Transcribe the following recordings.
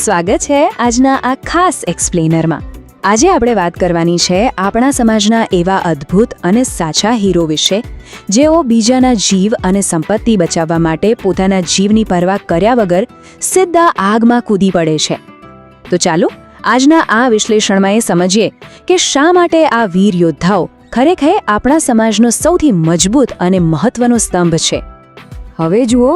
સ્વાગત છે આજના આ ખાસ એક્સપ્લેનરમાં। આજે આપણે વાત કરવાની છે આપણા સમાજના એવા અદ્ભુત અને સાચા હીરો વિશે જેઓ બીજાના જીવ અને સંપત્તિ બચાવવા માટે પોતાના જીવની પરવા કર્યા વગર સીધા આગમાં કૂદી પડે છે। તો ચાલો આજના આ વિશ્લેષણમાં એ સમજીએ કે શા માટે આ વીર યોદ્ધાઓ ખરેખર આપણા સમાજનો સૌથી મજબૂત અને મહત્વનો સ્તંભ છે। હવે જુઓ,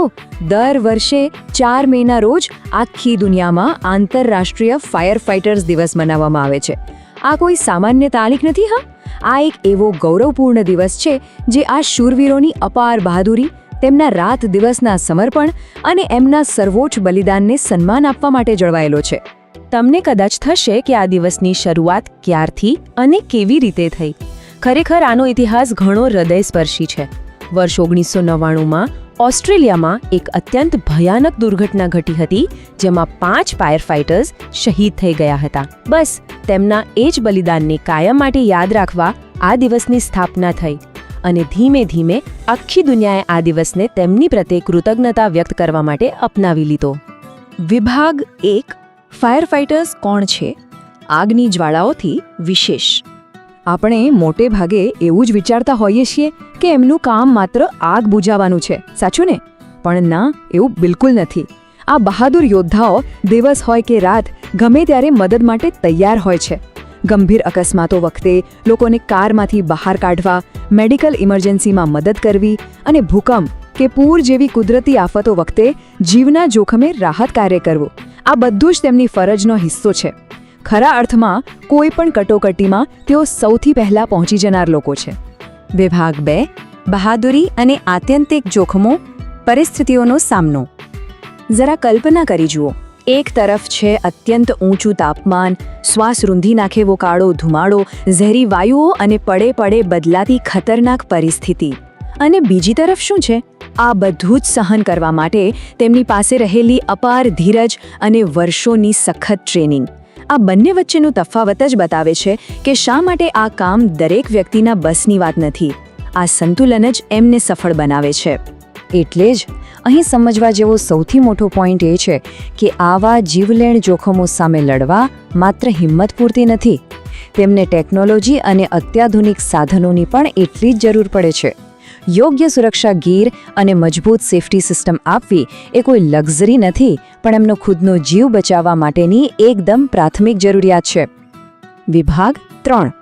દર વર્ષે 4 મેના રોજ આખી દુનિયામાં આંતરરાષ્ટ્રીય ફાયર ફાઇટર્સ દિવસ મનાવવામાં આવે છે। આ કોઈ સામાન્ય તારીખ નથી। આ એક એવો ગૌરવપૂર્ણ દિવસ છે જે આ શૂરવીરોની અપાર બહાદુરી, તેમના રાત દિવસના સમર્પણ અને એમના સર્વોચ્ચ બલિદાનને સન્માન આપવા માટે જળવાયેલો છે। તમને કદાચ થશે કે આ દિવસની શરૂઆત ક્યારથી અને કેવી રીતે થઈ। ખરેખર આનો ઇતિહાસ ઘણો હૃદયસ્પર્શી છે। વર્ષ 1999માં ઓસ્ટ્રેલિયામાં એક અત્યંત ભયાનક દુર્ઘટના ઘટી હતી જેમાં 5 ફાયર ફાઇટર્સ શહીદ થઈ ગયા હતા। બસ તેમના એ જ બલિદાનને કાયમ માટે યાદ રાખવા આ દિવસની સ્થાપના થઈ અને ધીમે ધીમે આખી દુનિયાએ આ દિવસને તેમની પ્રત્યે કૃતજ્ઞતા વ્યક્ત કરવા માટે અપનાવી લીધો। વિભાગ 1 ફાયર ફાઇટર્સ કોણ છે? આગની જ્વાળાઓથી વિશેષ। આપણે મોટે ભાગે એવું જ વિચારતા હોઈએ છીએ કે એમનું કામ માત્ર આગ બુઝાવવાનું છે, સાચું ને? પણ ના, એવું બિલકુલ નથી। આ બહાદુર યોદ્ધાઓ દિવસ હોય કે રાત ગમે ત્યારે મદદ માટે તૈયાર હોય છે। ગંભીર અકસ્માતો વખતે લોકોને કારમાંથી બહાર કાઢવા, મેડિકલ ઇમરજન્સીમાં મદદ કરવી અને ભૂકંપ કે પૂર જેવી કુદરતી આફતો વખતે જીવના જોખમે રાહત કાર્ય કરવું, આ બધું જ તેમની ફરજનો હિસ્સો છે। ખરા અર્થમાં કોઈ પણ કટોકટીમાં તેઓ સૌથી પહેલા પહોંચી જનાર લોકો છે। વિભાગ 2 બહાદુરી અને આત્યંતિક જોખમો પરિસ્થિતિઓનો સામનો। જરા કલ્પના કરી જુઓ, એક તરફ છે અત્યંત ઊંચું તાપમાન, શ્વાસ રૂંધી નાખે એવો કાળો ધુમાડો, ઝેરી વાયુઓ અને પડે પડે બદલાતી ખતરનાક પરિસ્થિતિ, અને બીજી તરફ શું છે? આ બધું જ સહન કરવા માટે તેમની પાસે રહેલી અપાર ધીરજ અને વર્ષોની સખત ટ્રેનિંગ। આ બંને વચ્ચેનો તફાવત જ બતાવે છે કે શા માટે આ કામ દરેક વ્યક્તિના બસની વાત નથી। આ સંતુલન જ એમને સફળ બનાવે છે। એટલે જ અહીં સમજવા જેવો સૌથી મોટો પોઈન્ટ એ છે કે આવા જીવલેણ જોખમો સામે લડવા માત્ર હિંમત પૂરતી નથી, તેમને ટેકનોલોજી અને અત્યાધુનિક સાધનોની પણ એટલી જ જરૂર પડે છે। યોગ્ય સુરક્ષા ગીર અને મજબૂત સેફટી સિસ્ટમ આપવી એ કોઈ લક્ઝરી નથી, પણ એમનો ખુદનો જીવ બચાવવા માટેની એકદમ પ્રાથમિક જરૂરિયાત છે। વિભાગ 3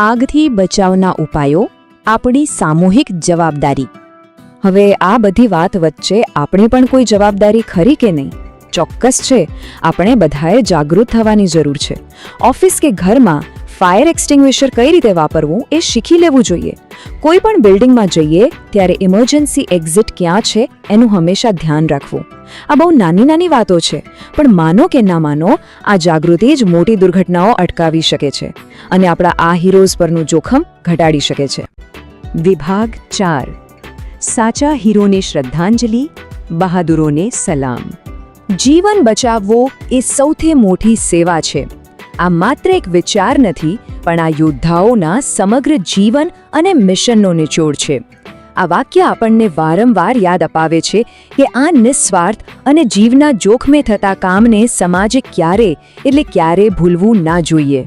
આગથી બચાવના ઉપાયો, આપણી સામૂહિક જવાબદારી। હવે આ બધી વાત વચ્ચે આપણે પણ કોઈ જવાબદારી ખરી કે નહીં? ચોક્કસ છે। આપણે બધાએ જાગૃત થવાની જરૂર છે। ઓફિસ કે ઘરમાં ફાયર એક્સટિંગ્વિશર કઈ રીતે વાપરવું એ શીખી લેવું જોઈએ। કોઈ પણ બિલ્ડિંગમાં જઈએ ત્યારે ઇમરજન્સી એક્ઝિટ ક્યાં છે એનું હંમેશા ધ્યાન રાખવું। આ બહુ નાની નાની વાતો છે, પણ માનો કે ના માનો, આ જાગૃતિ જ મોટી દુર્ઘટનાઓ અટકાવી શકે છે અને આપણા આ હીરોઝ પરનું જોખમ ઘટાડી શકે છે। વિભાગ 4 સાચા હીરોને શ્રદ્ધાંજલિ, બહાદુરોને સલામ। જીવન બચાવવો એ સૌથી મોટી સેવા છે। આ માત્ર એક વિચાર નથી, પણ આ યોદ્ધાઓના સમગ્ર જીવન અને મિશનનો નિચોડ છે। આ વાક્ય આપણને વારંવાર યાદ અપાવે છે કે આ નિસ્વાર્થ અને જીવના જોખમે થતા કામને સમાજે ક્યારે ભૂલવું ના જોઈએ।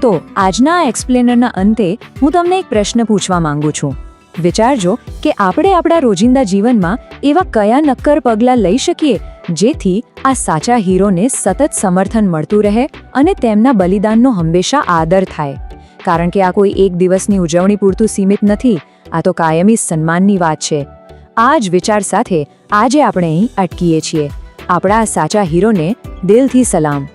તો આજના એક્સપ્લેનરના અંતે હું તમને એક પ્રશ્ન પૂછવા માંગુ છું। વિચારજો કે આપણે આપણા રોજિંદા જીવનમાં એવા કયા નક્કર પગલાં લઈ શકીએ જેથી આ સાચા હીરોને સતત સમર્થન મળતું રહે અને તેમના બલિદાનનો હંમેશા આદર થાય। કારણ કે આ કોઈ એક દિવસની ઉજવણી પૂરતું સીમિત નથી, આ તો કાયમી સન્માનની વાત છે। આ જ વિચાર સાથે આજે આપણે અહીં અટકીએ છીએ। આપણા આ સાચા હીરોને દિલથી સલામ।